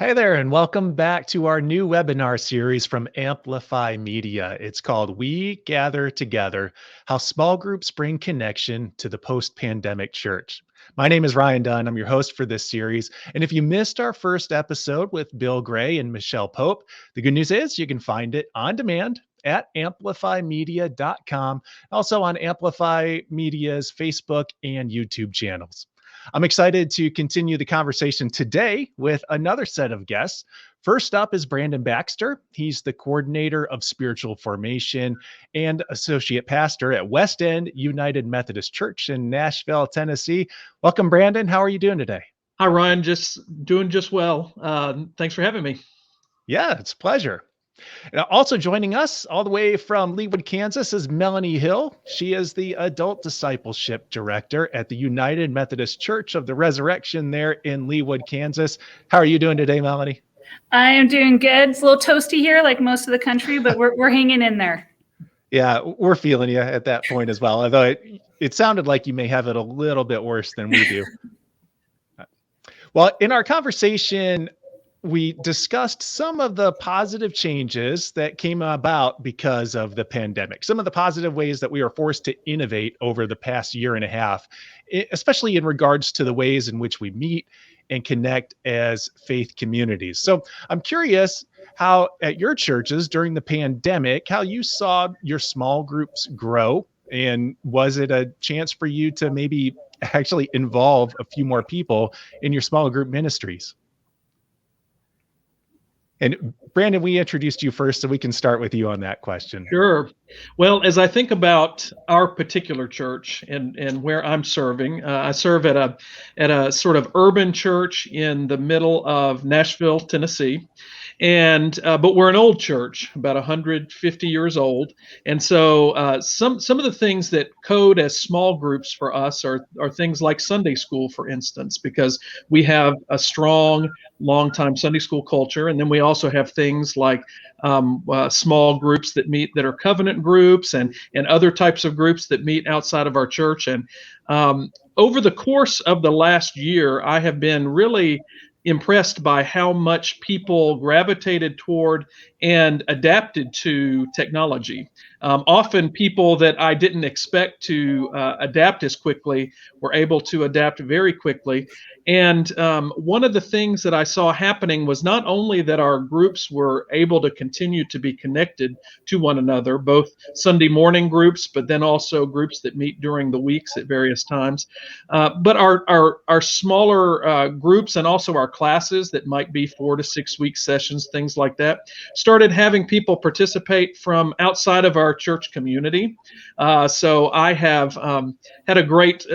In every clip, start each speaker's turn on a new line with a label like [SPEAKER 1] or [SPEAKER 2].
[SPEAKER 1] Hey there, and welcome back to our new webinar series from Amplify Media. It's called We Gather Together, How Small Groups Bring Connection to the Post-Pandemic Church. My name is Ryan Dunn. I'm your host for this series. And if you missed our first episode with Bill Gray and Michelle Pope, the good news is you can find it on demand at amplifymedia.com, also on Amplify Media's Facebook and YouTube channels. I'm excited to continue the conversation today with another set of guests. First up is Brandon Baxter. He's the coordinator of spiritual formation and associate pastor at West End United Methodist Church in Nashville, Tennessee. Welcome, Brandon. How are you doing today?
[SPEAKER 2] Hi, Ryan. Just doing just well. Thanks for having me.
[SPEAKER 1] Yeah, it's a pleasure. And also joining us all the way from Leawood, Kansas is Melanie Hill. She is the Adult Discipleship Director at the United Methodist Church of the Resurrection there in Leawood, Kansas. How are you doing today, Melanie?
[SPEAKER 3] I am doing good. It's a little toasty here like most of the country, but we're hanging in there.
[SPEAKER 1] Yeah, we're feeling you at that point as well, although it sounded like you may have it a little bit worse than we do. Well, in our conversation, we discussed some of the positive changes that came about because of the pandemic, some of the positive ways that we were forced to innovate over the past year and a half, especially in regards to the ways in which we meet and connect as faith communities. So I'm curious how at your churches during the pandemic, how you saw your small groups grow, and was it a chance for you to maybe actually involve a few more people in your small group ministries? And Brandon, we introduced you first, so we can start with you on that question.
[SPEAKER 2] Sure. Well, as I think about our particular church and where I'm serving, I serve at a sort of urban church in the middle of Nashville, Tennessee. And but we're an old church, about 150 years old, and so some of the things that code as small groups for us are things like Sunday school, for instance, because we have a strong, long-time Sunday school culture, and then we also have things like small groups that meet that are covenant groups, and other types of groups that meet outside of our church. And over the course of the last year, I have been really impressed by how much people gravitated toward and adapted to technology. Often people that I didn't expect to adapt as quickly were able to adapt very quickly. And one of the things that I saw happening was not only that our groups were able to continue to be connected to one another, both Sunday morning groups, but then also groups that meet during the weeks at various times, but our smaller groups and also our classes that might be 4 to 6 week sessions, things like that, started having people participate from outside of our church community. So I have had a great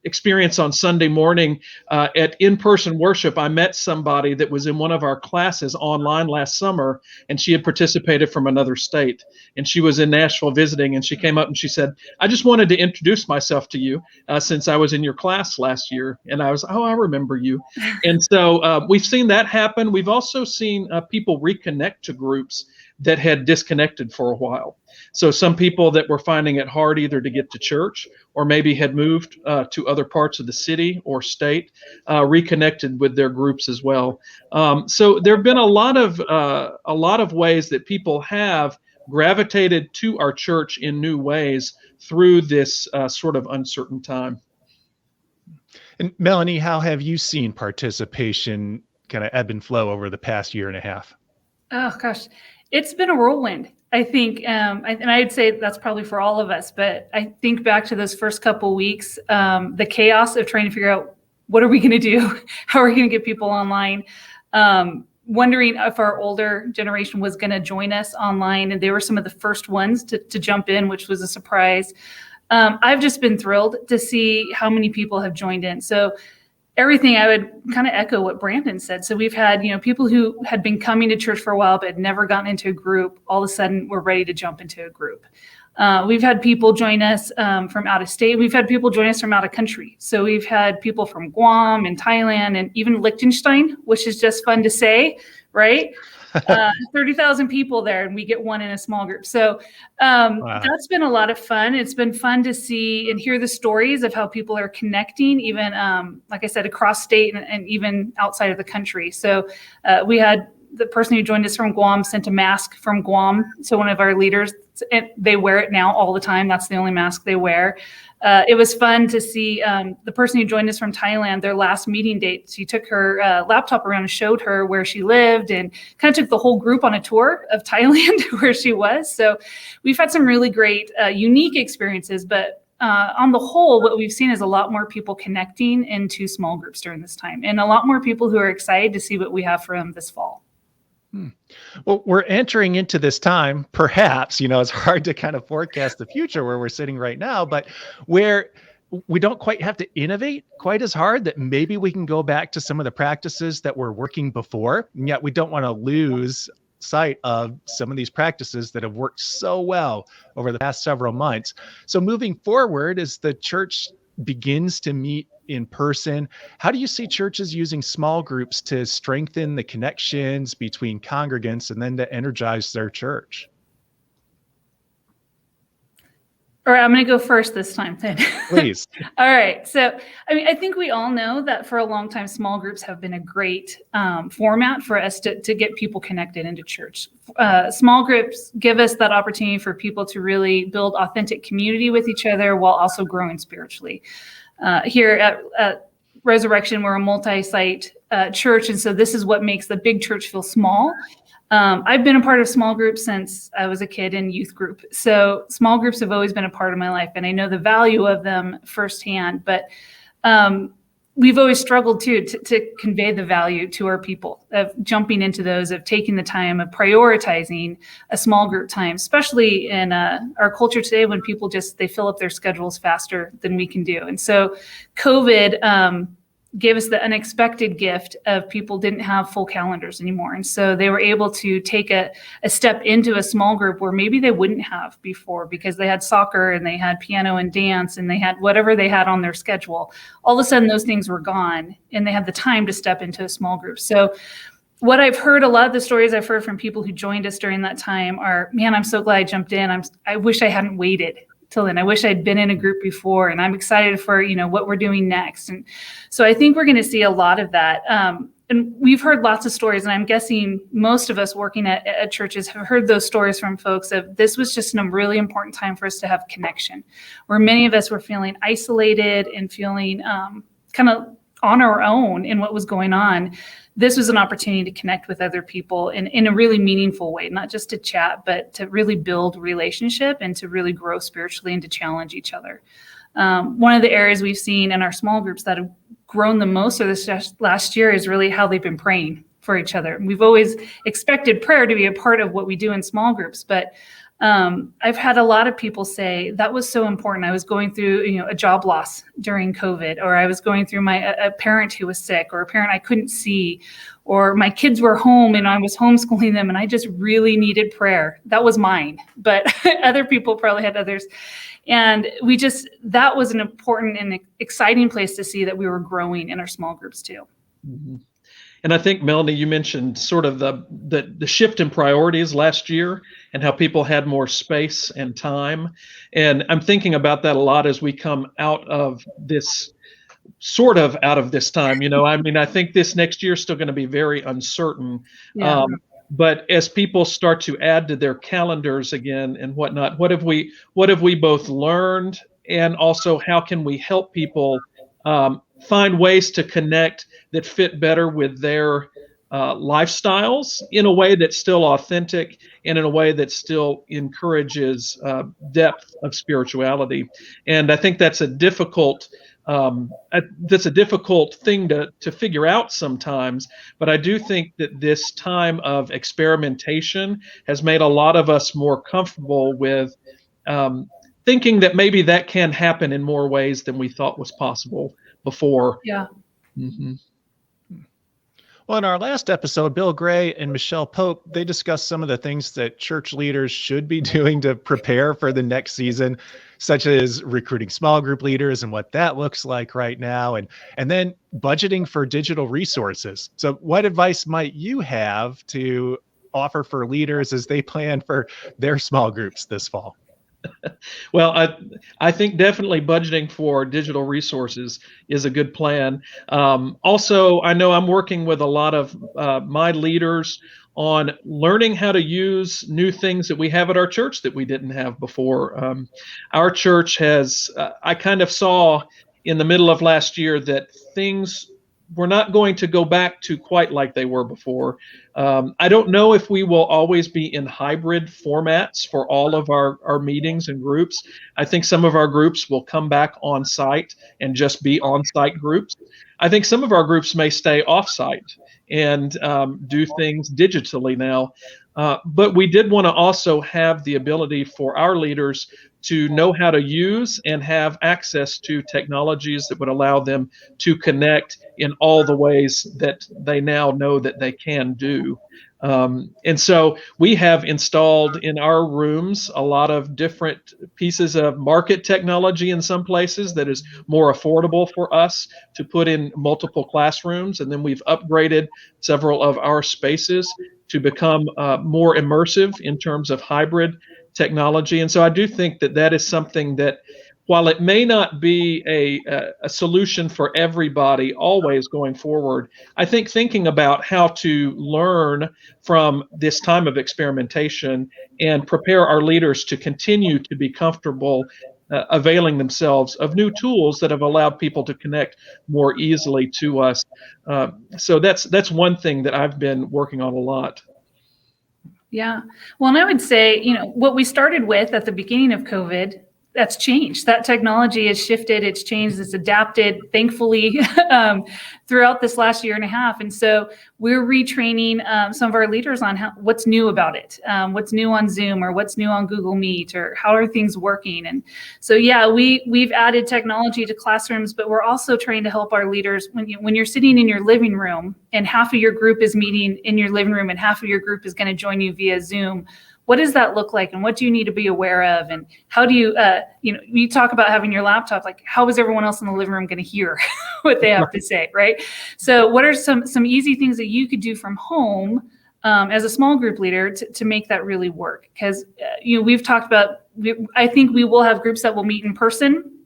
[SPEAKER 2] experience on Sunday morning at in-person worship. I met somebody that was in one of our classes online last summer, and she had participated from another state, and she was in Nashville visiting, and she came up and she said, "I just wanted to introduce myself to you since I was in your class last year." And I was, "Oh, I remember you." And so we've seen that happen. We've also seen people reconnect to groups that had disconnected for a while. So some people that were finding it hard either to get to church or maybe had moved to other parts of the city or state, reconnected with their groups as well. So there have been a lot of ways that people have gravitated to our church in new ways through this sort of uncertain time.
[SPEAKER 1] And Melanie, how have you seen participation kind of ebb and flow over the past year and a half?
[SPEAKER 3] Oh gosh, it's been a whirlwind, I think, and I'd say that's probably for all of us. But I think back to those first couple weeks, the chaos of trying to figure out what are we going to do, how are we going to get people online, wondering if our older generation was going to join us online, and they were some of the first ones to jump in, which was a surprise. I've just been thrilled to see how many people have joined in. So everything, I would kind of echo what Brandon said. So we've had, people who had been coming to church for a while, but had never gotten into a group, all of a sudden we're ready to jump into a group. We've had people join us from out of state. We've had people join us from out of country. So we've had people from Guam and Thailand and even Liechtenstein, which is just fun to say, right? 30,000 people there, and we get one in a small group. So
[SPEAKER 1] Wow.
[SPEAKER 3] that's been a lot of fun. It's been fun to see and hear the stories of how people are connecting, even like I said, across state and even outside of the country. So we had the person who joined us from Guam sent a mask from Guam to one of our leaders, and they wear it now all the time. That's the only mask they wear. It was fun to see the person who joined us from Thailand, their last meeting date. She took her laptop around and showed her where she lived and kind of took the whole group on a tour of Thailand where she was. So we've had some really great, unique experiences. But on the whole, what we've seen is a lot more people connecting into small groups during this time, and a lot more people who are excited to see what we have for them this fall.
[SPEAKER 1] Well, we're entering into this time, perhaps, it's hard to kind of forecast the future where we're sitting right now, but where we don't quite have to innovate quite as hard, that maybe we can go back to some of the practices that were working before. And yet we don't want to lose sight of some of these practices that have worked so well over the past several months. So moving forward, as the church begins to meet in person, how do you see churches using small groups to strengthen the connections between congregants and then to energize their church?
[SPEAKER 3] All right, I'm going to go first this time then.
[SPEAKER 1] Please.
[SPEAKER 3] All right. So, I think we all know that for a long time, small groups have been a great format for us to get people connected into church. Small groups give us that opportunity for people to really build authentic community with each other while also growing spiritually. Here at Resurrection, we're a multi-site church, and so this is what makes the big church feel small. I've been a part of small groups since I was a kid in youth group. So small groups have always been a part of my life, and I know the value of them firsthand. But we've always struggled too to convey the value to our people of jumping into those, of taking the time, of prioritizing a small group time, especially in our culture today when people they fill up their schedules faster than we can do. And so COVID gave us the unexpected gift of people didn't have full calendars anymore. And so they were able to take a step into a small group where maybe they wouldn't have before, because they had soccer and they had piano and dance and they had whatever they had on their schedule. All of a sudden those things were gone and they had the time to step into a small group. So what I've heard, a lot of the stories I've heard from people who joined us during that time are, man, I'm so glad I jumped in. I wish I hadn't waited till then. I wish I'd been in a group before, and I'm excited for, what we're doing next. And so I think we're going to see a lot of that. And we've heard lots of stories, and I'm guessing most of us working at churches have heard those stories from folks of this was just a really important time for us to have connection, where many of us were feeling isolated and feeling kind of on our own in what was going on. This was an opportunity to connect with other people in a really meaningful way, not just to chat, but to really build relationship and to really grow spiritually and to challenge each other. One of the areas we've seen in our small groups that have grown the most over this last year is really how they've been praying for each other. We've always expected prayer to be a part of what we do in small groups, but I've had a lot of people say that was so important. I was going through, a job loss during COVID, or I was going through a parent who was sick, or a parent I couldn't see, or my kids were home and I was homeschooling them and I just really needed prayer. That was mine, but other people probably had others. And that was an important and exciting place to see that we were growing in our small groups too.
[SPEAKER 2] Mm-hmm. And I think, Melanie, you mentioned sort of the shift in priorities last year and how people had more space and time. And I'm thinking about that a lot as we come out of this time. I think this next year is still going to be very uncertain.
[SPEAKER 3] Yeah.
[SPEAKER 2] But as people start to add to their calendars again and whatnot, what have we both learned, and also how can we help people find ways to connect that fit better with their lifestyles in a way that's still authentic and in a way that still encourages depth of spirituality. And I think that's a difficult thing to figure out sometimes. But I do think that this time of experimentation has made a lot of us more comfortable with thinking that maybe that can happen in more ways than we thought was possible before.
[SPEAKER 3] Yeah.
[SPEAKER 2] Mm-hmm.
[SPEAKER 1] Well, in our last episode, Bill Gray and Michelle Pope, they discussed some of the things that church leaders should be doing to prepare for the next season, such as recruiting small group leaders and what that looks like right now, and then budgeting for digital resources. So what advice might you have to offer for leaders as they plan for their small groups this fall?
[SPEAKER 2] Well, I think definitely budgeting for digital resources is a good plan. Also, I know I'm working with a lot of my leaders on learning how to use new things that we have at our church that we didn't have before. Our church has, I kind of saw in the middle of last year that things were not going to go back to quite like they were before. I don't know if we will always be in hybrid formats for all of our meetings and groups. I think some of our groups will come back on site and just be on site groups. I think some of our groups may stay off site and do things digitally now. But we did want to also have the ability for our leaders to know how to use and have access to technologies that would allow them to connect in all the ways that they now know that they can do. And so we have installed in our rooms a lot of different pieces of market technology in some places that is more affordable for us to put in multiple classrooms. And then we've upgraded several of our spaces to become more immersive in terms of hybrid technology. And so I do think that that is something that, while it may not be a solution for everybody always going forward, I think thinking about how to learn from this time of experimentation and prepare our leaders to continue to be comfortable availing themselves of new tools that have allowed people to connect more easily to us. So that's one thing that I've been working on a lot.
[SPEAKER 3] Yeah. Well, and I would say, what we started with at the beginning of COVID, that's changed. That technology has shifted, it's changed, it's adapted, thankfully, throughout this last year and a half. And so we're retraining some of our leaders on what's new about it, what's new on Zoom, or what's new on Google Meet, or how are things working. And so, yeah, we've added technology to classrooms, but we're also trying to help our leaders when you're sitting in your living room and half of your group is meeting in your living room and half of your group is going to join you via Zoom. What does that look like, and what do you need to be aware of, and how do you, you talk about having your laptop, like how is everyone else in the living room going to hear what they have to say, right? So what are some easy things that you could do from home as a small group leader to make that really work? Because we've talked about, I think we will have groups that will meet in person.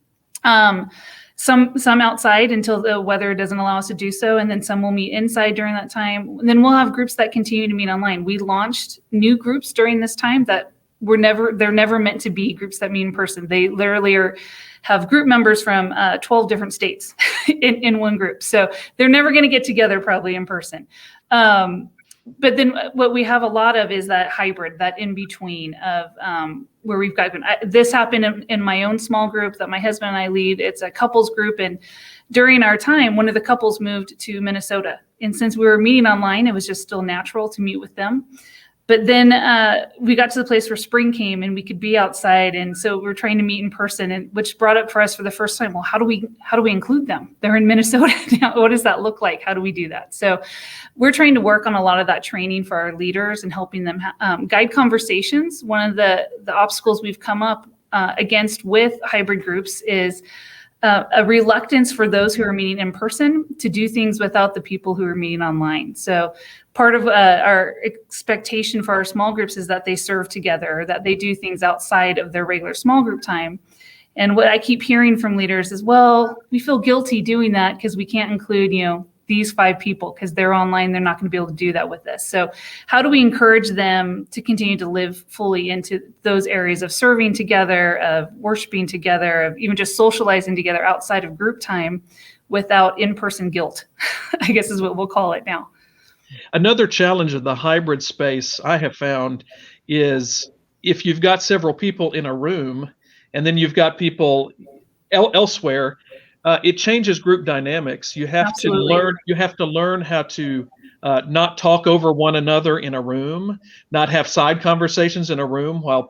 [SPEAKER 3] Some outside until the weather doesn't allow us to do so, and then some will meet inside during that time. And then we'll have groups that continue to meet online. We launched new groups during this time that they're never meant to be groups that meet in person. They literally have group members from 12 different states in one group. So they're never going to get together probably in person. But then what we have a lot of is that hybrid, that in between of where we've got, this happened in my own small group that my husband and I lead. It's a couples group. And during our time, one of the couples moved to Minnesota. And since we were meeting online, it was just still natural to meet with them. But then we got to the place where spring came and we could be outside. And so we were trying to meet in person, and which brought up for us for the first time, well, how do we include them? They're in Minnesota now. What does that look like? How do we do that? So we're trying to work on a lot of that training for our leaders and helping them guide conversations. One of the obstacles we've come up against with hybrid groups is a reluctance for those who are meeting in person to do things without the people who are meeting online. So part of our expectation for our small groups is that they serve together, or that they do things outside of their regular small group time. And what I keep hearing from leaders is, well, we feel guilty doing that because we can't include, these 5 people because they're online. They're not going to be able to do that with us. So how do we encourage them to continue to live fully into those areas of serving together, of worshiping together, of even just socializing together outside of group time without in-person guilt, I guess is what we'll call it now.
[SPEAKER 2] Another challenge of the hybrid space I have found is if you've got several people in a room and then you've got people elsewhere, it changes group dynamics. You have
[SPEAKER 3] Absolutely.
[SPEAKER 2] to learn how to not talk over one another in a room, not have side conversations in a room while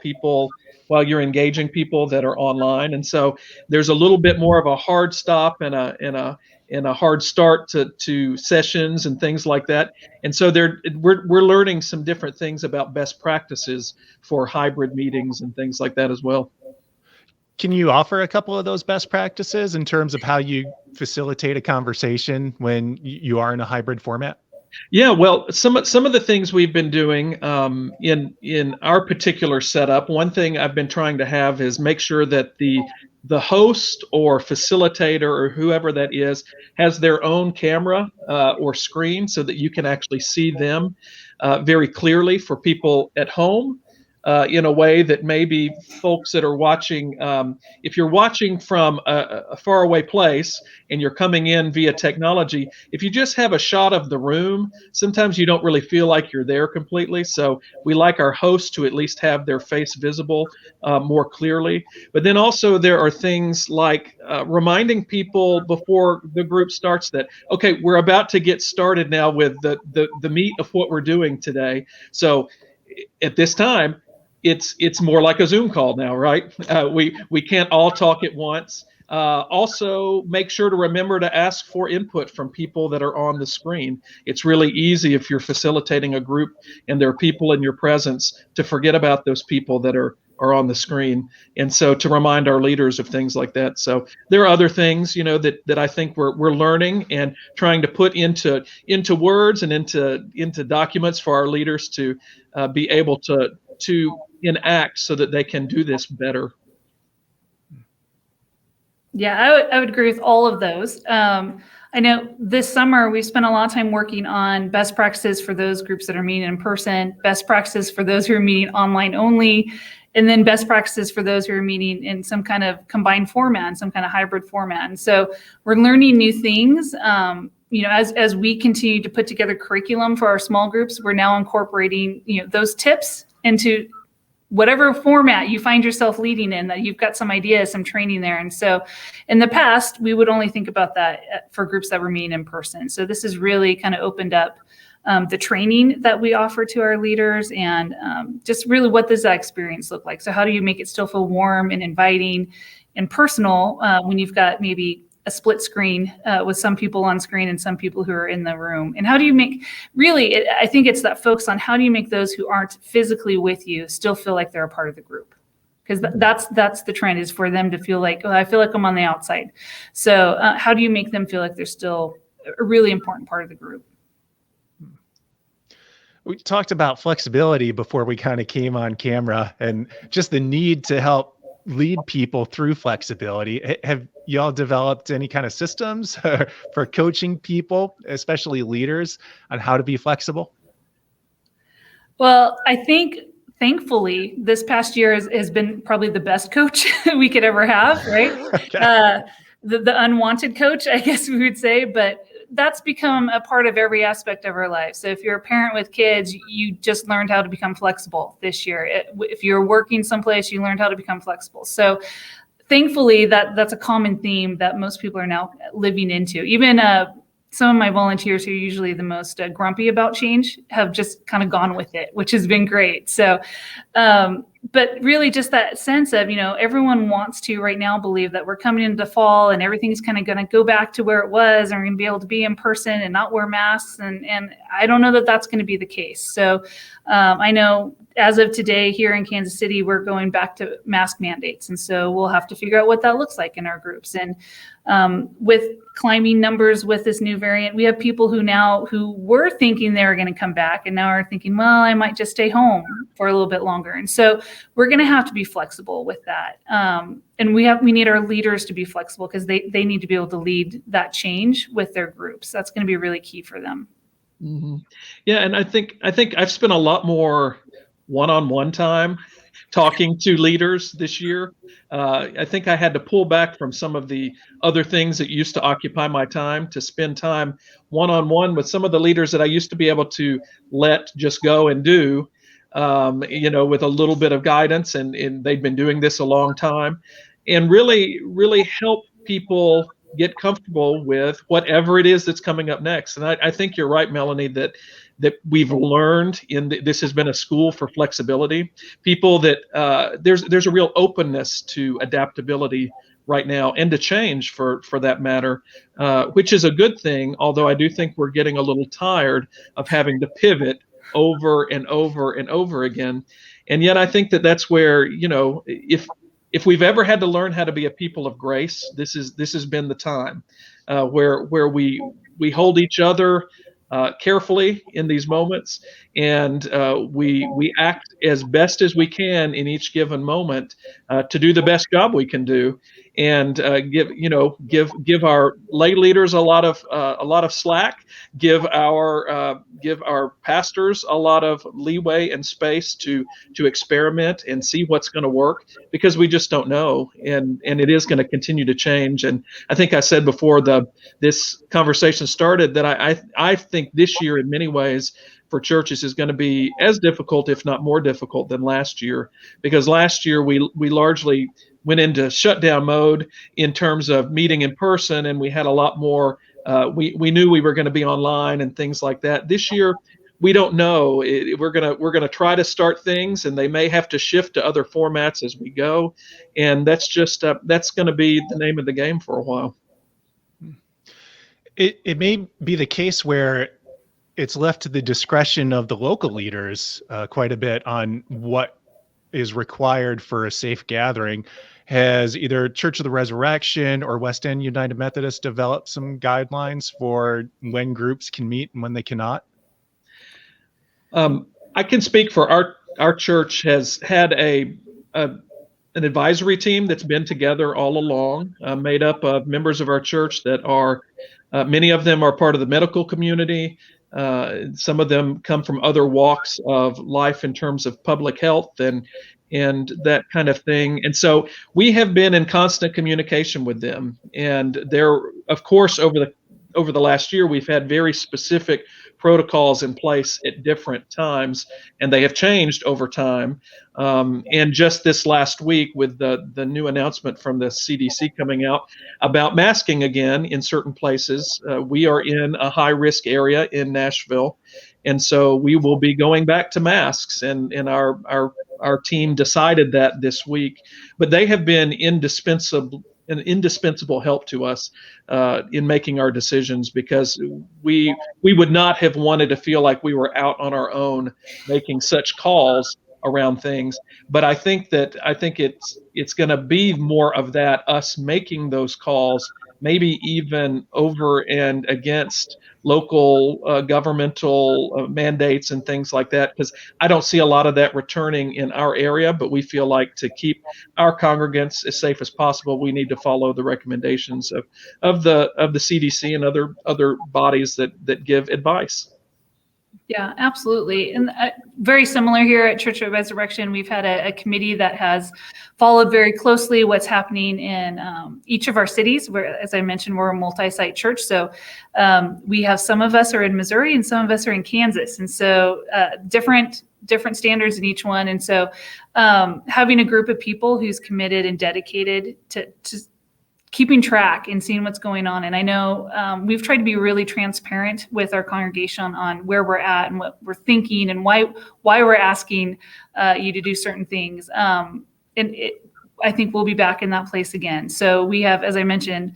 [SPEAKER 2] you're engaging people that are online. And so there's a little bit more of a hard stop and a hard start to sessions and things like that. And so we're learning some different things about best practices for hybrid meetings and things like that as well.
[SPEAKER 1] Can you offer a couple of those best practices in terms of how you facilitate a conversation when you are in a hybrid format?
[SPEAKER 2] Yeah, well, some of the things we've been doing in our particular setup. One thing I've been trying to have is make sure that the host or facilitator or whoever that is has their own camera or screen so that you can actually see them very clearly for people at home. In a way that maybe folks that are watching, if you're watching from a faraway place and you're coming in via technology, if you just have a shot of the room, sometimes you don't really feel like you're there completely. So we like our hosts to at least have their face visible more clearly. But then also there are things like reminding people before the group starts that, okay, we're about to get started now with the meat of what we're doing today. So at this time, it's more like a Zoom call now, right? We can't all talk at once. Also, make sure to remember to ask for input from people that are on the screen. It's really easy if you're facilitating a group and there are people in your presence to forget about those people that are on the screen, and so to remind our leaders of things like that. So there are other things, that I think we're learning and trying to put into words and into documents for our leaders to be able to enact so that they can do this better.
[SPEAKER 3] Yeah, I would agree with all of those. I know this summer we've spent a lot of time working on best practices for those groups that are meeting in person, best practices for those who are meeting online only, and then best practices for those who are meeting in some kind of combined format, some kind of hybrid format. And so we're learning new things. As we continue to put together curriculum for our small groups, we're now incorporating, those tips into whatever format you find yourself leading in, that you've got some ideas, some training there. And so in the past, we would only think about that for groups that were meeting in person. So this has really kind of opened up the training that we offer to our leaders, and just really what does that experience look like? So how do you make it still feel warm and inviting and personal when you've got maybe a split screen with some people on screen and some people who are in the room? And how do you make, really, I think it's that focus on how do you make those who aren't physically with you still feel like they're a part of the group? Because that's the trend, is for them to feel like, oh, I feel like I'm on the outside. So how do you make them feel like they're still a really important part of the group?
[SPEAKER 1] We talked about flexibility before we kind of came on camera, and just the need to help lead people through flexibility. Have y'all developed any kind of systems for coaching people, especially leaders, on how to be flexible?
[SPEAKER 3] Well, I think thankfully this past year has been probably the best coach we could ever have, right?
[SPEAKER 1] Okay.
[SPEAKER 3] The unwanted coach, I guess we would say, but that's become a part of every aspect of our life. So if you're a parent with kids, you just learned how to become flexible this year. If you're working someplace, you learned how to become flexible. So thankfully that's a common theme that most people are now living into. Even some of my volunteers who are usually the most grumpy about change have just kind of gone with it, which has been great. So, but really just that sense of, everyone wants to right now believe that we're coming into fall and everything's kind of going to go back to where it was, and we're going to be able to be in person and not wear masks. And I don't know that that's going to be the case. So I know as of today here in Kansas City, we're going back to mask mandates. And so we'll have to figure out what that looks like in our groups. And with climbing numbers with this new variant, we have people who were thinking they were going to come back and now are thinking, well, I might just stay home for a little bit longer. And so we're going to have to be flexible with that. And we need our leaders to be flexible, because they need to be able to lead that change with their groups. That's going to be really key for them.
[SPEAKER 2] Mm-hmm. Yeah, and I think I've spent a lot more one-on-one time talking to leaders this year. I think I had to pull back from some of the other things that used to occupy my time to spend time one-on-one with some of the leaders that I used to be able to let just go and do, with a little bit of guidance, and they'd been doing this a long time, and really, really help people get comfortable with whatever it is that's coming up next. And I think you're right, Melanie, that we've learned this has been a school for flexibility. People that there's a real openness to adaptability right now, and to change for that matter, which is a good thing. Although I do think we're getting a little tired of having to pivot over and over and over again. And yet I think that's where, if we've ever had to learn how to be a people of grace, this has been the time where we hold each other carefully in these moments, and we act as best as we can in each given moment to do the best job we can do, and give our lay leaders a lot of slack, give our pastors a lot of leeway and space to experiment and see what's going to work, because we just don't know, and it is going to continue to change. And I think I said before this conversation started that I think this year in many ways for churches is going to be as difficult, if not more difficult, than last year, because last year we largely went into shutdown mode in terms of meeting in person, and we had a lot more. We knew we were going to be online and things like that. This year, we don't know. We're gonna try to start things, and they may have to shift to other formats as we go, and that's going to be the name of the game for a while.
[SPEAKER 1] It may be the case where it's left to the discretion of the local leaders quite a bit on what is required for a safe gathering. Has either Church of the Resurrection or West End United Methodist developed some guidelines for when groups can meet and when they cannot?
[SPEAKER 2] I can speak for our church. Has had an advisory team that's been together all along, made up of members of our church that are many of them are part of the medical community. Some of them come from other walks of life in terms of public health and that kind of thing. And so we have been in constant communication with them. And there, of course, over the last year, we've had very specific protocols in place at different times, and they have changed over time. And just this last week, with the new announcement from the CDC coming out about masking again in certain places, we are in a high-risk area in Nashville, and so we will be going back to masks. And our team decided that this week, but they have been an indispensable help to us in making our decisions, because we would not have wanted to feel like we were out on our own making such calls around things. But I think it's going to be more of that, us making those calls, maybe even over and against local governmental mandates and things like that, because I don't see a lot of that returning in our area. But we feel like to keep our congregants as safe as possible, we need to follow the recommendations of the CDC and other bodies that give advice.
[SPEAKER 3] Yeah, absolutely. And very similar here at Church of Resurrection, we've had a committee that has followed very closely what's happening in each of our cities, where, as I mentioned, we're a multi-site church. So we have some of us are in Missouri and some of us are in Kansas. And so different standards in each one. And so having a group of people who's committed and dedicated to keeping track and seeing what's going on. And I know we've tried to be really transparent with our congregation on where we're at and what we're thinking and why we're asking you to do certain things. I think we'll be back in that place again. So we have, as I mentioned,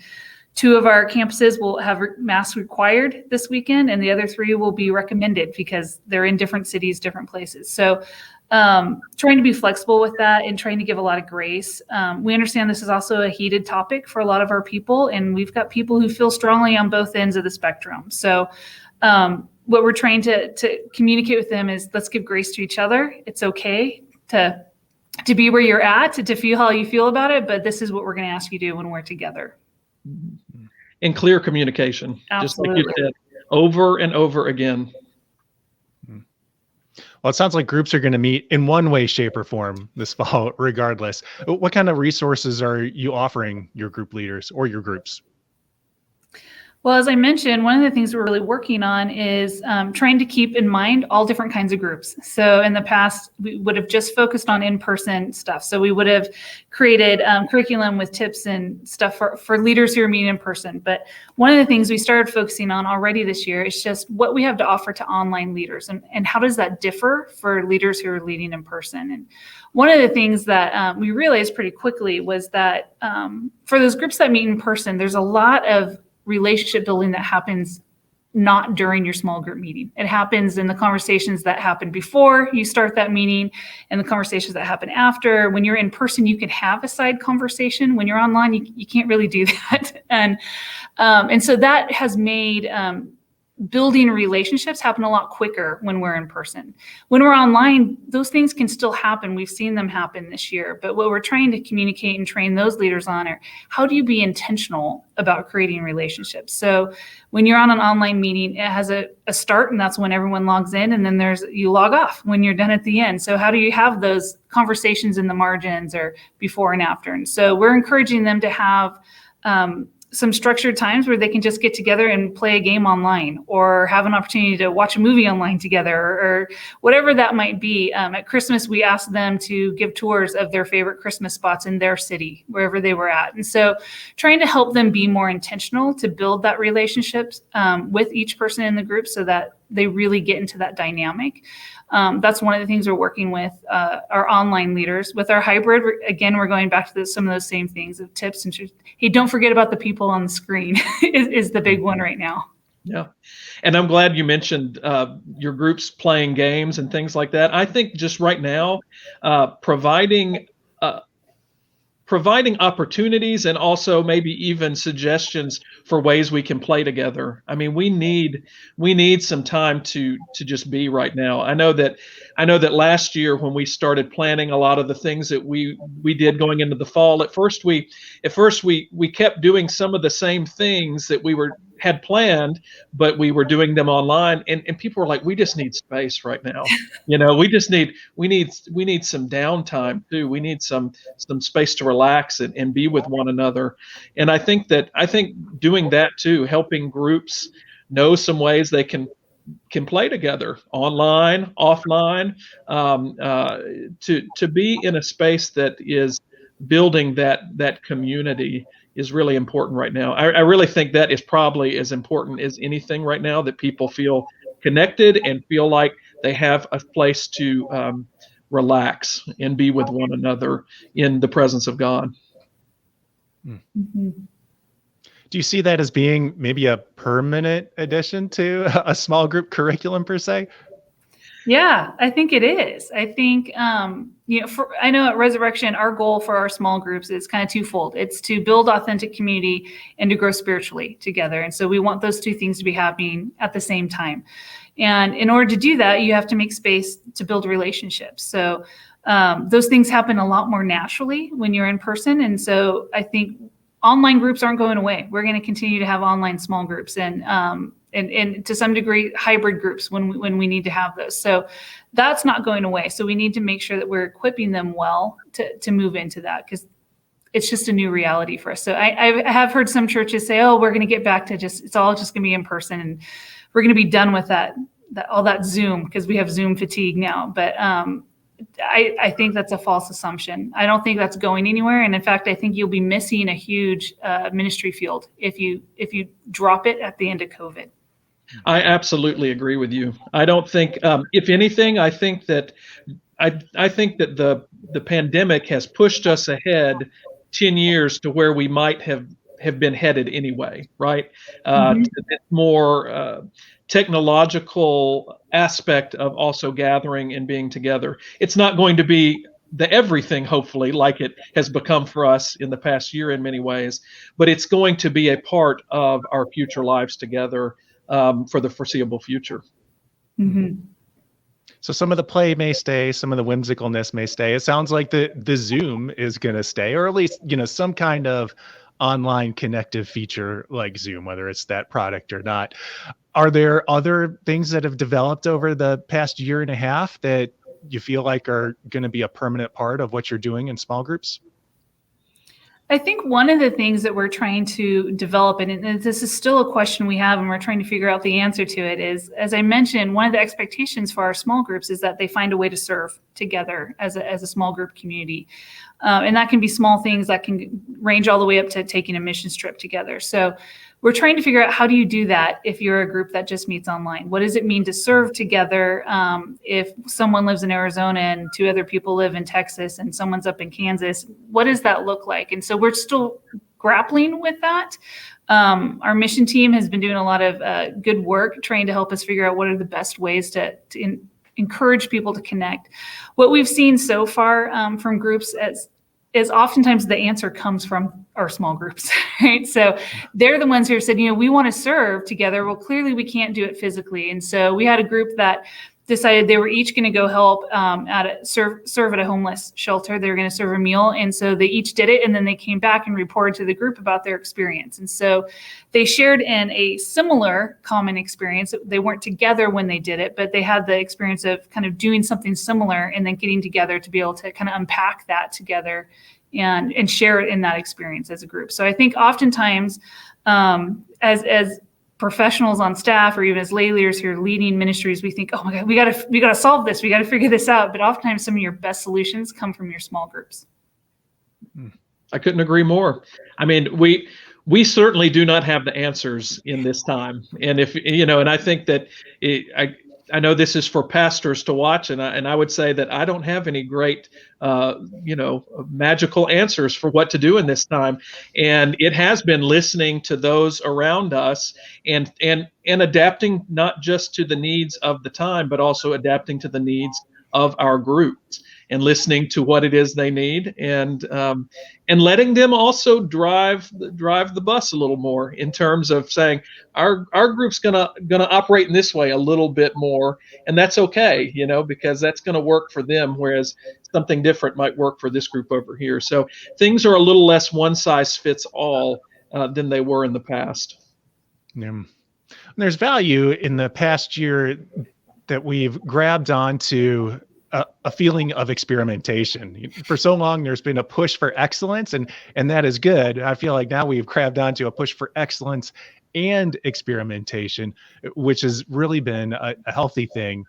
[SPEAKER 3] 2 of our campuses will have masks required this weekend, and the other 3 will be recommended because they're in different cities, different places. So trying to be flexible with that and trying to give a lot of grace. We understand this is also a heated topic for a lot of our people, and we've got people who feel strongly on both ends of the spectrum. So what we're trying to communicate with them is, let's give grace to each other. It's okay to be where you're at, to feel how you feel about it, but this is what we're going to ask you to do when we're together.
[SPEAKER 2] And clear communication,
[SPEAKER 3] Absolutely.
[SPEAKER 2] Just like you said, over and over again.
[SPEAKER 1] Well, it sounds like groups are going to meet in one way, shape, or form this fall, regardless. What kind of resources are you offering your group leaders or your groups?
[SPEAKER 3] Well, as I mentioned, one of the things we're really working on is trying to keep in mind all different kinds of groups. So in the past, we would have just focused on in-person stuff. So we would have created curriculum with tips and stuff for leaders who are meeting in person. But one of the things we started focusing on already this year is just what we have to offer to online leaders, and how does that differ for leaders who are leading in person. And one of the things that we realized pretty quickly was that for those groups that meet in person, there's a lot of relationship building that happens not during your small group meeting. It happens in the conversations that happen before you start that meeting and the conversations that happen after. When you're in person, you can have a side conversation. When you're online, you can't really do that. And so that has made building relationships happen a lot quicker when we're in person. When we're online, those things can still happen. We've seen them happen this year. But what we're trying to communicate and train those leaders on are how do you be intentional about creating relationships? So when you're on an online meeting, it has a start, and that's when everyone logs in, and then you log off when you're done at the end. So how do you have those conversations in the margins or before and after? And so we're encouraging them to have some structured times where they can just get together and play a game online, or have an opportunity to watch a movie online together, or whatever that might be. At Christmas, we asked them to give tours of their favorite Christmas spots in their city, wherever they were at. And so trying to help them be more intentional to build that relationship with each person in the group so that they really get into that dynamic. That's one of the things we're working with our online leaders. With our hybrid, we're going back to some of those same things of tips and hey, don't forget about the people on the screen is the big one right now.
[SPEAKER 2] Yeah. And I'm glad you mentioned your groups playing games and things like that. I think just right now, providing opportunities and also maybe even suggestions for ways we can play together. I mean, we need some time to just be right now. I know that last year when we started planning a lot of the things that we did going into the fall, at first we kept doing some of the same things that we had planned, but we were doing them online, and people were like, we just need space right now. We need some downtime too. We need some space to relax and be with one another. And I think doing that too, helping groups know some ways they can play together online, offline, to be in a space that is building that community is really important right now. I really think that is probably as important as anything right now, that people feel connected and feel like they have a place to relax and be with one another in the presence of God.
[SPEAKER 3] Mm-hmm.
[SPEAKER 1] Do you see that as being maybe a permanent addition to a small group curriculum per se?
[SPEAKER 3] Yeah, I think it is. I think, I know at Resurrection, our goal for our small groups is kind of twofold. It's to build authentic community and to grow spiritually together. And so we want those two things to be happening at the same time. And in order to do that, you have to make space to build relationships. So those things happen a lot more naturally when you're in person. And so I think online groups aren't going away. We're going to continue to have online small groups and to some degree hybrid groups when we need to have those. So that's not going away. So we need to make sure that we're equipping them well to move into that, because it's just a new reality for us. So I have heard some churches say, oh, we're going to get back to it's all just going to be in person, and we're going to be done with that all that Zoom, because we have Zoom fatigue now. But I think that's a false assumption. I don't think that's going anywhere. And in fact, I think you'll be missing a huge ministry field if you drop it at the end of COVID.
[SPEAKER 2] I absolutely agree with you. I don't think, if anything, I think that the pandemic has pushed us ahead 10 years to where we might have been headed anyway, right? To this more technological aspect of also gathering and being together. It's not going to be the everything, hopefully, like it has become for us in the past year in many ways, but it's going to be a part of our future lives together for the foreseeable future.
[SPEAKER 3] Mm-hmm.
[SPEAKER 1] So some of the play may stay, some of the whimsicalness may stay. It sounds like the Zoom is going to stay, or at least, some kind of online connective feature like Zoom, whether it's that product or not. Are there other things that have developed over the past year and a half that you feel like are going to be a permanent part of what you're doing in small groups?
[SPEAKER 3] I think one of the things that we're trying to develop, and this is still a question we have and we're trying to figure out the answer to it, is, as I mentioned, one of the expectations for our small groups is that they find a way to serve together as a small group community. And that can be small things that can range all the way up to taking a mission trip together. So we're trying to figure out, how do you do that if you're a group that just meets online? What does it mean to serve together if someone lives in Arizona and two other people live in Texas and someone's up in Kansas? What does that look like? And so we're still grappling with that. Our mission team has been doing a lot of good work trying to help us figure out what are the best ways to encourage people to connect. What we've seen so far from groups is oftentimes the answer comes from our small groups, right? So they're the ones who said, we want to serve together. Well, clearly we can't do it physically. And so we had a group that decided they were each going to go help serve at a homeless shelter. They were going to serve a meal. And so they each did it. And then they came back and reported to the group about their experience. And so they shared in a similar common experience. They weren't together when they did it, but they had the experience of kind of doing something similar and then getting together to be able to kind of unpack that together and share it in that experience as a group. So I think oftentimes as professionals on staff or even as lay leaders who are leading ministries, we think, oh my God, we gotta solve this. We gotta figure this out. But oftentimes some of your best solutions come from your small groups.
[SPEAKER 2] I couldn't agree more. I mean, we certainly do not have the answers in this time. And and I think that I know this is for pastors to watch, and I would say that I don't have any great, magical answers for what to do in this time. And it has been listening to those around us and adapting not just to the needs of the time, but also adapting to the needs of our groups and listening to what it is they need and letting them also drive the bus a little more in terms of saying our group's gonna operate in this way a little bit more, and that's okay, because that's gonna work for them, whereas something different might work for this group over here. So things are a little less one size fits all than they were in the past.
[SPEAKER 1] Yeah. There's value in the past year that we've grabbed onto a feeling of experimentation. For so long, there's been a push for excellence, and that is good. I feel like now we've grabbed onto a push for excellence and experimentation, which has really been a healthy thing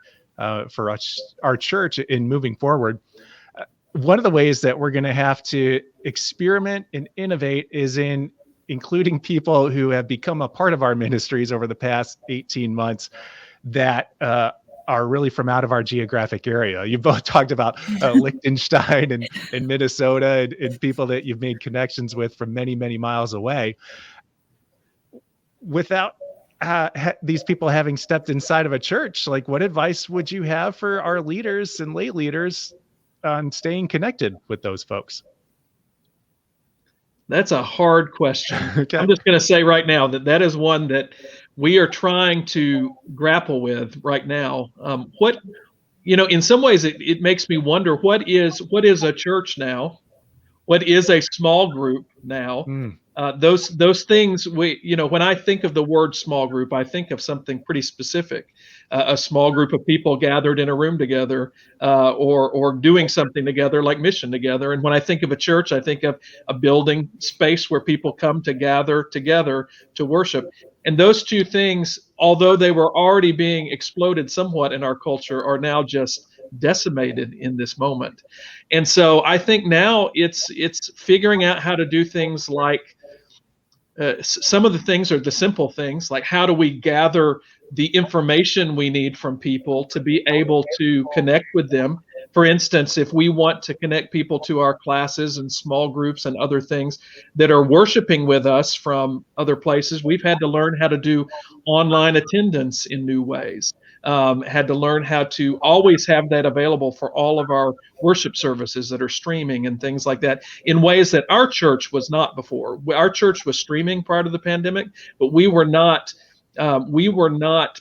[SPEAKER 1] for us, our church in moving forward. One of the ways that we're going to have to experiment and innovate is in including people who have become a part of our ministries over the past 18 months that are really from out of our geographic area. You both talked about Liechtenstein and Minnesota and people that you've made connections with from many, many miles away. Without these people having stepped inside of a church, like what advice would you have for our leaders and lay leaders on staying connected with those folks?
[SPEAKER 2] That's a hard question.
[SPEAKER 1] Okay.
[SPEAKER 2] I'm just going to say right now that is one that we are trying to grapple with right now. In some ways it makes me wonder what is a church now? What is a small group now? Those things when I think of the word small group, I think of something pretty specific. A small group of people gathered in a room together, or doing something together, like mission together. And when I think of a church, I think of a building space where people come to gather together to worship. And those two things, although they were already being exploded somewhat in our culture, are now just decimated in this moment. And so I think now it's figuring out how to do things like some of the things are the simple things, like how do we gather the information we need from people to be able to connect with them. For instance, if we want to connect people to our classes and small groups and other things that are worshiping with us from other places, we've had to learn how to do online attendance in new ways. Had to learn how to always have that available for all of our worship services that are streaming and things like that in ways that our church was not before. Our church was streaming prior to the pandemic, but we were not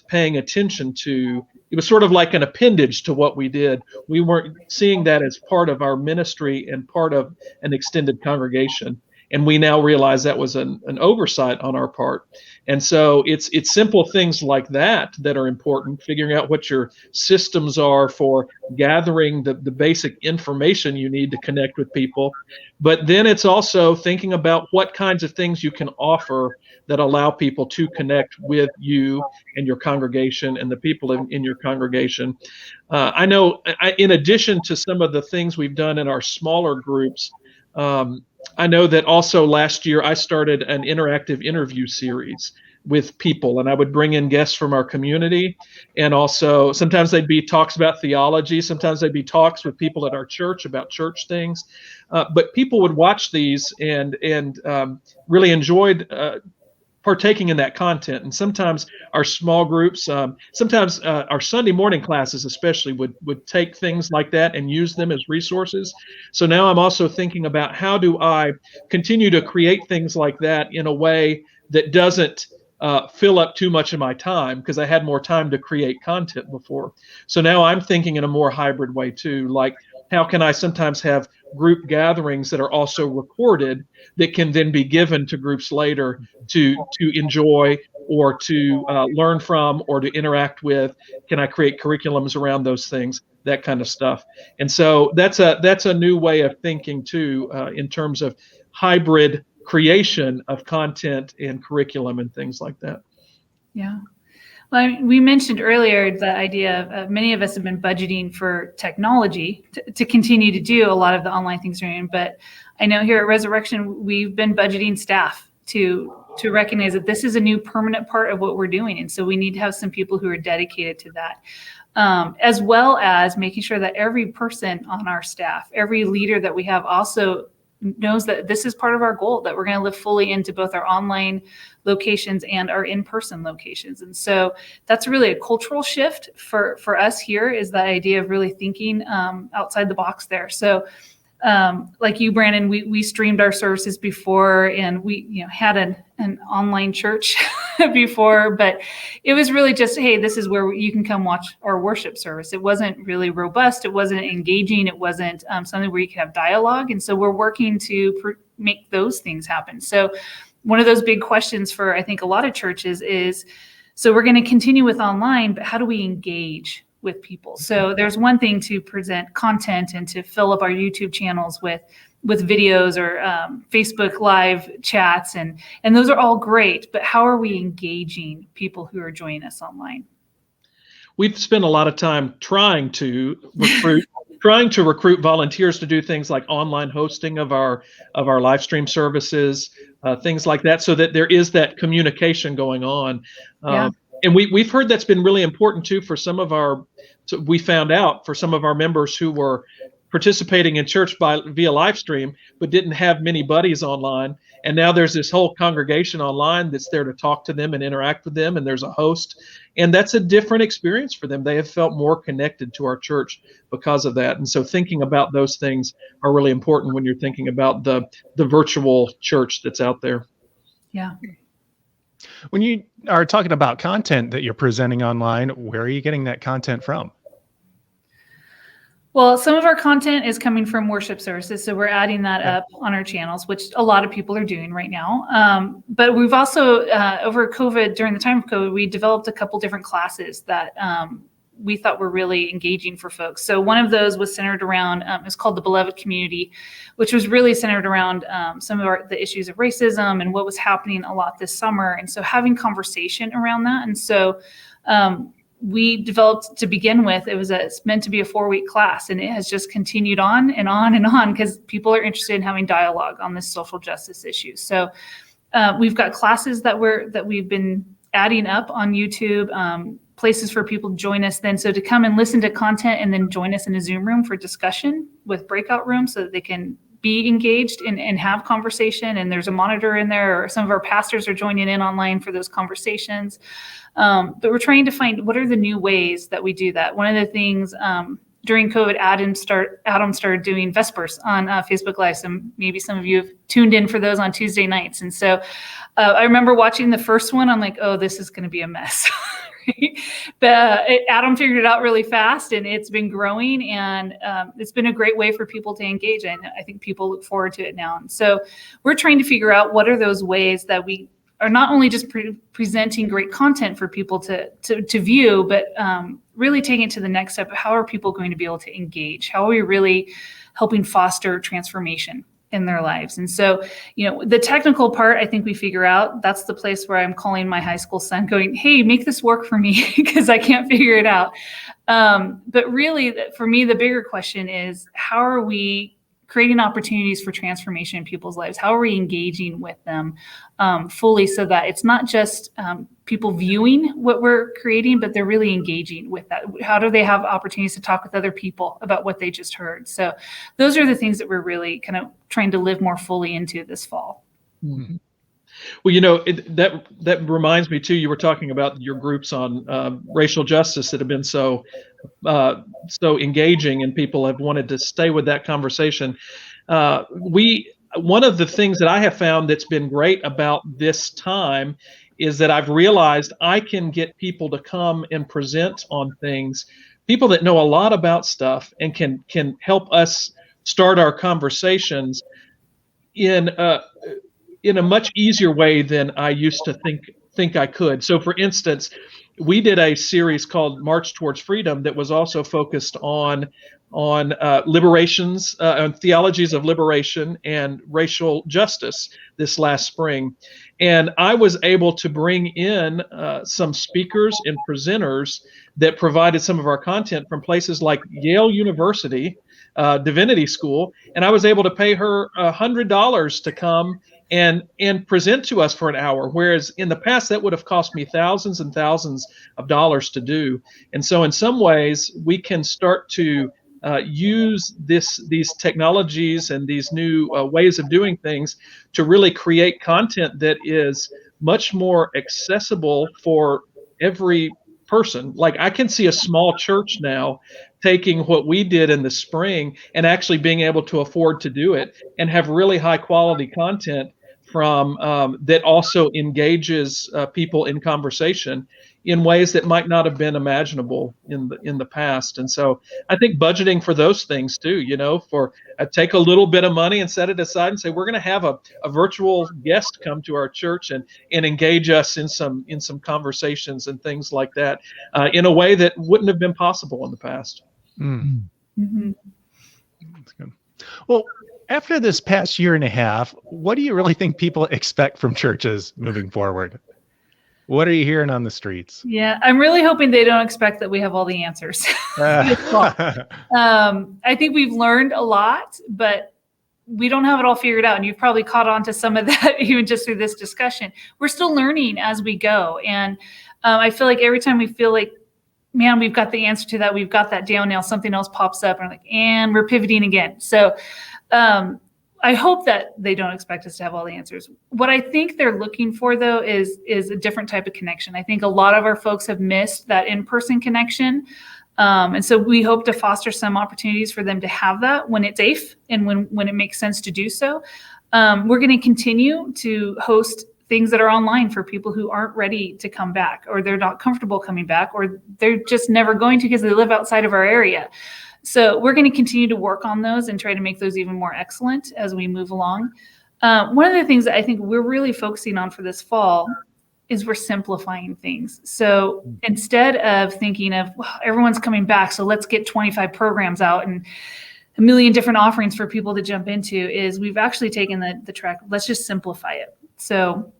[SPEAKER 2] paying attention to. It was sort of like an appendage to what we did. We weren't seeing that as part of our ministry and part of an extended congregation. And we now realize that was an oversight on our part. And so it's simple things like that are important, figuring out what your systems are for gathering the basic information you need to connect with people. But then it's also thinking about what kinds of things you can offer that allow people to connect with you and your congregation and the people in your congregation. I know in addition to some of the things we've done in our smaller groups, I know that also last year I started an interactive interview series with people, and I would bring in guests from our community, and also sometimes they'd be talks about theology, sometimes they'd be talks with people at our church about church things, but people would watch these and really enjoyed partaking in that content. And sometimes our small groups, sometimes our Sunday morning classes especially would take things like that and use them as resources. So now I'm also thinking about how do I continue to create things like that in a way that doesn't fill up too much of my time, because I had more time to create content before. So now I'm thinking in a more hybrid way too, like how can I sometimes have group gatherings that are also recorded that can then be given to groups later to enjoy or to learn from or to interact with? Can I create curriculums around those things, that kind of stuff? And so that's a new way of thinking too, in terms of hybrid creation of content and curriculum and things like that.
[SPEAKER 3] Yeah. Well, we mentioned earlier the idea of many of us have been budgeting for technology to continue to do a lot of the online things we're doing. But I know here at Resurrection, we've been budgeting staff to recognize that this is a new permanent part of what we're doing. And so we need to have some people who are dedicated to that, as well as making sure that every person on our staff, every leader that we have also knows that this is part of our goal, that we're going to live fully into both our online locations and our in-person locations. And so that's really a cultural shift for us here, is the idea of really thinking outside the box there. So like you, Brandon, we streamed our services before, and we had an online church before, but it was really just, hey, this is where you can come watch our worship service. It wasn't really robust. It wasn't engaging. It wasn't something where you could have dialogue. And so we're working to make those things happen. So one of those big questions for, I think, a lot of churches is, so we're going to continue with online, but how do we engage with people? So there's one thing to present content and to fill up our YouTube channels with videos or Facebook live chats, and those are all great, but how are we engaging people who are joining us online?
[SPEAKER 2] We've spent a lot of time trying to recruit volunteers to do things like online hosting of our live stream services, things like that, so that there is that communication going on.
[SPEAKER 3] Yeah.
[SPEAKER 2] And we've heard that's been really important too for some of our. So we found out for some of our members who were participating in church via live stream, but didn't have many buddies online. And now there's this whole congregation online that's there to talk to them and interact with them, and there's a host. And that's a different experience for them. They have felt more connected to our church because of that. And so thinking about those things are really important when you're thinking about the virtual church that's out there.
[SPEAKER 3] Yeah.
[SPEAKER 1] When you are talking about content that you're presenting online, where are you getting that content from?
[SPEAKER 3] Well, some of our content is coming from worship services, so we're adding that up on our channels, which a lot of people are doing right now. But we've also, over COVID, during the time of COVID, we developed a couple different classes that we thought were really engaging for folks. So one of those was centered around, it's called the Beloved Community, which was really centered around some of the issues of racism and what was happening a lot this summer. And so having conversation around that. And so we developed, to begin with, it's meant to be a 4-week class, and it has just continued on and on and on because people are interested in having dialogue on this social justice issue. So we've got classes that we've been adding up on YouTube, places for people to join us then. So to come and listen to content and then join us in a Zoom room for discussion with breakout rooms so that they can be engaged and have conversation. And there's a monitor in there, or some of our pastors are joining in online for those conversations. But we're trying to find what are the new ways that we do that. One of the things during COVID, Adam started doing Vespers on Facebook Live. So maybe some of you have tuned in for those on Tuesday nights. And so I remember watching the first one. I'm like, oh, this is going to be a mess. But Adam figured it out really fast, and it's been growing, and it's been a great way for people to engage. And I think people look forward to it now. And so we're trying to figure out what are those ways that we are not only just presenting great content for people to view, but really taking it to the next step. How are people going to be able to engage? How are we really helping foster transformation in their lives? And so, the technical part, I think we figure out. That's the place where I'm calling my high school son going, hey, make this work for me because I can't figure it out. But really, for me, the bigger question is, how are we creating opportunities for transformation in people's lives? How are we engaging with them fully so that it's not just people viewing what we're creating, but they're really engaging with that? How do they have opportunities to talk with other people about what they just heard? So those are the things that we're really kind of trying to live more fully into this fall.
[SPEAKER 1] Mm-hmm.
[SPEAKER 2] Well, that reminds me too. You were talking about your groups on racial justice that have been so engaging, and people have wanted to stay with that conversation. We One of the things that I have found that's been great about this time is that I've realized I can get people to come and present on things, people that know a lot about stuff and can help us start our conversations in a much easier way than I used to think I could. So, for instance, we did a series called March Towards Freedom that was also focused on liberations, on theologies of liberation and racial justice this last spring. And I was able to bring in some speakers and presenters that provided some of our content from places like Yale University, Divinity School, and I was able to pay her $100 to come and present to us for an hour, whereas in the past that would have cost me thousands and thousands of dollars to do. And so in some ways we can start to use these technologies and these new ways of doing things to really create content that is much more accessible for every person. Like, I can see a small church now taking what we did in the spring and actually being able to afford to do it and have really high quality content from that also engages people in conversation in ways that might not have been imaginable in the past. And so I think budgeting for those things too, for take a little bit of money and set it aside and say, we're going to have a virtual guest come to our church and engage us in some conversations and things like that in a way that wouldn't have been possible in the past.
[SPEAKER 1] Mm.
[SPEAKER 3] Mm-hmm.
[SPEAKER 1] That's good. Well, after this past year and a half, what do you really think people expect from churches moving forward? What are you hearing on the streets?
[SPEAKER 3] Yeah, I'm really hoping they don't expect that we have all the answers. I think we've learned a lot, but we don't have it all figured out. And you've probably caught on to some of that even just through this discussion. We're still learning as we go. And I feel like every time we feel like, man, we've got the answer to that, we've got that down now, something else pops up and we're pivoting again. So I hope that they don't expect us to have all the answers. What I think they're looking for, though, is a different type of connection. I think a lot of our folks have missed that in-person connection. And so we hope to foster some opportunities for them to have that when it's safe and when it makes sense to do so. We're going to continue to host things that are online for people who aren't ready to come back, or they're not comfortable coming back, or they're just never going to because they live outside of our area. So we're going to continue to work on those and try to make those even more excellent as we move along. One of the things that I think we're really focusing on for this fall is we're simplifying things. So instead of thinking of, well, everyone's coming back, so let's get 25 programs out and a million different offerings for people to jump into, is we've actually taken the track, let's just simplify it. So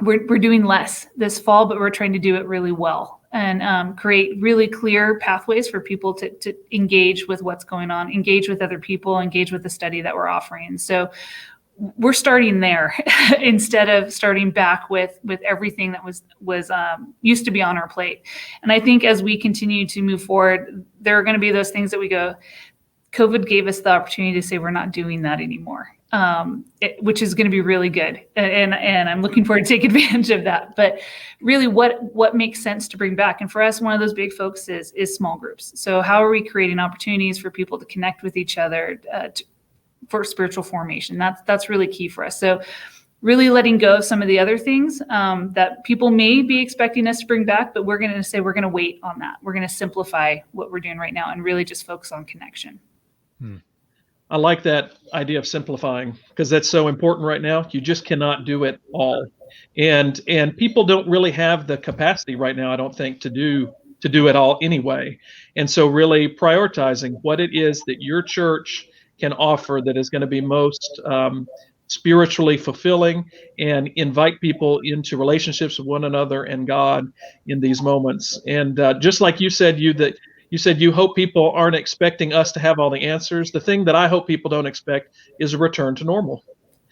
[SPEAKER 3] we're doing less this fall, but we're trying to do it really well and create really clear pathways for people to engage with what's going on, engage with other people, engage with the study that we're offering. So we're starting there instead of starting back with everything that was used to be on our plate. And I think as we continue to move forward, there are going to be those things that we go, COVID gave us the opportunity to say we're not doing that anymore. Which is going to be really good. And I'm looking forward to take advantage of that. But really what makes sense to bring back? And for us, one of those big focuses is small groups. So how are we creating opportunities for people to connect with each other for spiritual formation? That's really key for us. So really letting go of some of the other things that people may be expecting us to bring back, but we're going to say we're going to wait on that. We're going to simplify what we're doing right now and really just focus on connection.
[SPEAKER 2] I like that idea of simplifying, because that's so important right now. You just cannot do it all. And people don't really have the capacity right now, I don't think, to do it all anyway. And so really prioritizing what it is that your church can offer that is going to be most spiritually fulfilling and invite people into relationships with one another and God in these moments. And just like you said, you said you hope people aren't expecting us to have all the answers. The thing that I hope people don't expect is a return to normal.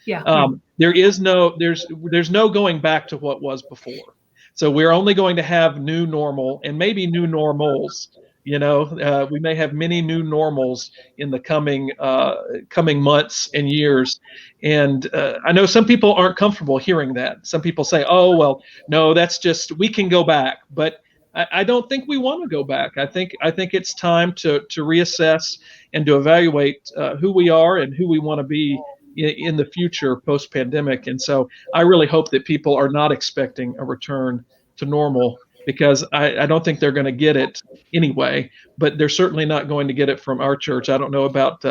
[SPEAKER 3] Yeah.
[SPEAKER 2] There's no going back to what was before. So we're only going to have new normal and maybe new normals We may have many new normals in the coming months and years. And I know some people aren't comfortable hearing that. Some people say, "Oh, well, no, that's just we can go back." But I don't think we want to go back. I think it's time to reassess and to evaluate who we are and who we want to be in the future post pandemic. And so I really hope that people are not expecting a return to normal, because I don't think they're going to get it anyway, but they're certainly not going to get it from our church. I don't know about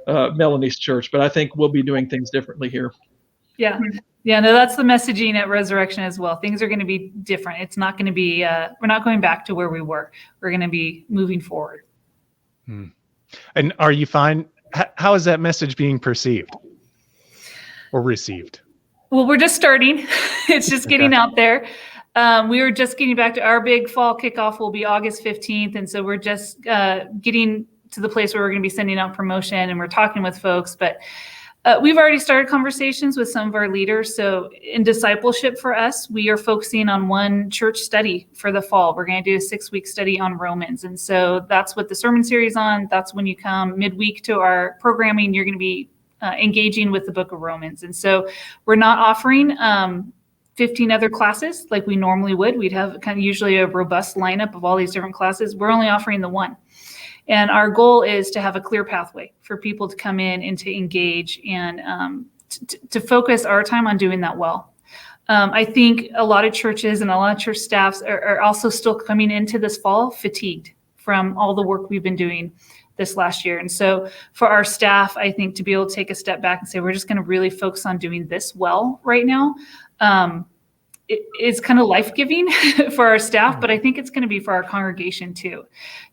[SPEAKER 2] Melanie's church, but I think we'll be doing things differently here.
[SPEAKER 3] Yeah. Yeah, no, that's the messaging at Resurrection as well. Things are going to be different. It's not going to be, we're not going back to where we were. We're going to be moving forward.
[SPEAKER 1] And are you fine? How is that message being perceived or received?
[SPEAKER 3] Well, we're just starting. It's just getting out there. We were just getting back to our big fall kickoff will be August 15th. And so we're just getting to the place where we're going to be sending out promotion and we're talking with folks. But we've already started conversations with some of our leaders. So in discipleship for us, we are focusing on one church study for the fall. We're going to do a 6-week study on Romans. And so that's what the sermon series on. That's when you come midweek to our programming, you're going to be engaging with the book of Romans. And so we're not offering 15 other classes like we normally would. We'd have kind of usually a robust lineup of all these different classes. We're only offering the one. And our goal is to have a clear pathway for people to come in and to engage and to focus our time on doing that well. I think a lot of churches and a lot of church staffs are also still coming into this fall fatigued from all the work we've been doing this last year. And so for our staff, I think to be able to take a step back and say, we're just going to really focus on doing this well right now. It's kind of life-giving for our staff, but I think it's going to be for our congregation too,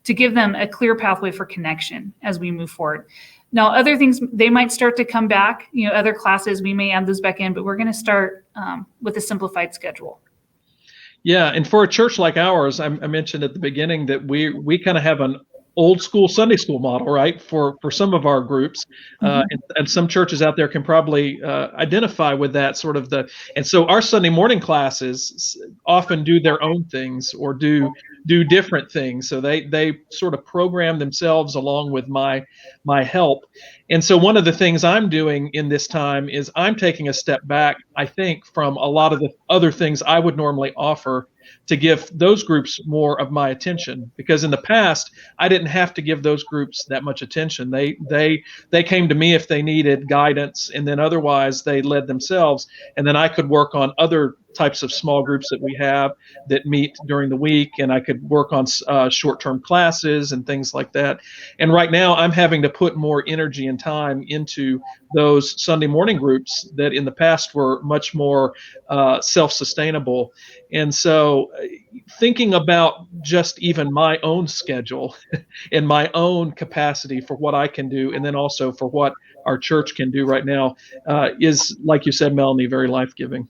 [SPEAKER 3] to give them a clear pathway for connection as we move forward. Now, other things, they might start to come back, other classes, we may add those back in, but we're going to start with a simplified schedule.
[SPEAKER 2] Yeah, and for a church like ours, I mentioned at the beginning that we kind of have an old school Sunday school model, right? For some of our groups, and some churches out there can probably identify with that sort of and so our Sunday morning classes often do their own things or do different things. So they sort of program themselves along with my help. And so one of the things I'm doing in this time is I'm taking a step back, I think, from a lot of the other things I would normally offer to give those groups more of my attention, because in the past I didn't have to give those groups that much attention. They came to me if they needed guidance, and then otherwise they led themselves, and then I could work on other types of small groups that we have that meet during the week, and I could work on short-term classes and things like that. And right now I'm having to put more energy and time into those Sunday morning groups that in the past were much more self-sustainable. And so thinking about just even my own schedule and my own capacity for what I can do, and then also for what our church can do right now, is, like you said, Melanie, very life-giving.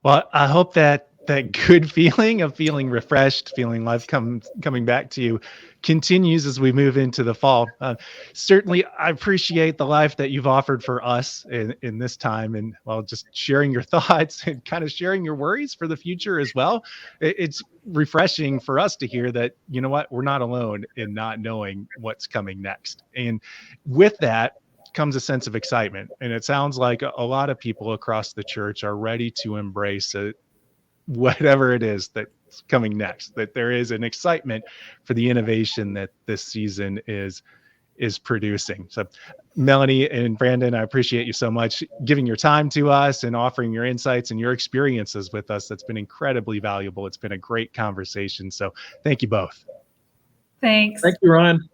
[SPEAKER 1] Well, I hope that good feeling of feeling refreshed, feeling life coming back to you continues as we move into the fall. Certainly, I appreciate the life that you've offered for us in this time, and just sharing your thoughts and kind of sharing your worries for the future as well. It's refreshing for us to hear that, we're not alone in not knowing what's coming next. And with that comes a sense of excitement. And it sounds like a lot of people across the church are ready to embrace whatever it is that's coming next, that there is an excitement for the innovation that this season is producing. So Melanie and Brandon, I appreciate you so much giving your time to us and offering your insights and your experiences with us. That's been incredibly valuable. It's been a great conversation. So thank you both.
[SPEAKER 3] Thanks.
[SPEAKER 2] Thank you, Ryan.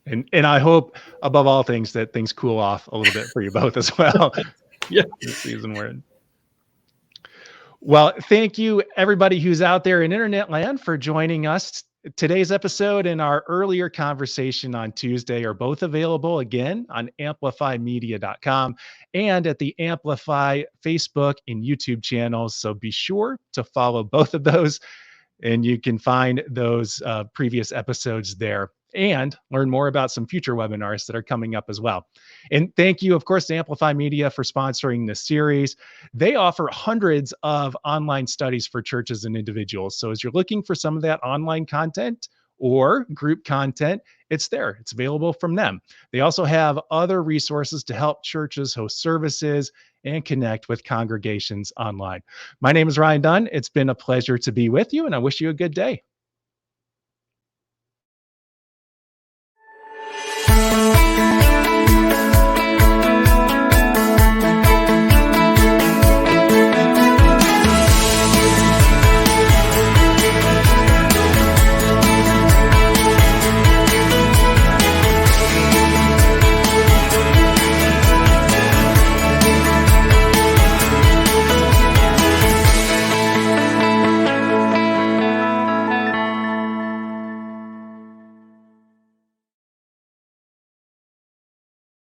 [SPEAKER 1] And I hope above all things that things cool off a little bit for you both as well.
[SPEAKER 2] Yeah.
[SPEAKER 1] This season we're in. Well, thank you everybody who's out there in internet land for joining us. Today's episode and our earlier conversation on Tuesday are both available again on amplifymedia.com and at the Amplify Facebook and YouTube channels. So be sure to follow both of those, and you can find those previous episodes there. and learn more about some future webinars that are coming up as well. And thank you, of course, to Amplify Media for sponsoring this series. They offer hundreds of online studies for churches and individuals. So as you're looking for some of that online content or group content, it's there. It's available from them. They also have other resources to help churches host services and connect with congregations online. My name is Ryan Dunn. It's been a pleasure to be with you, and I wish you a good day.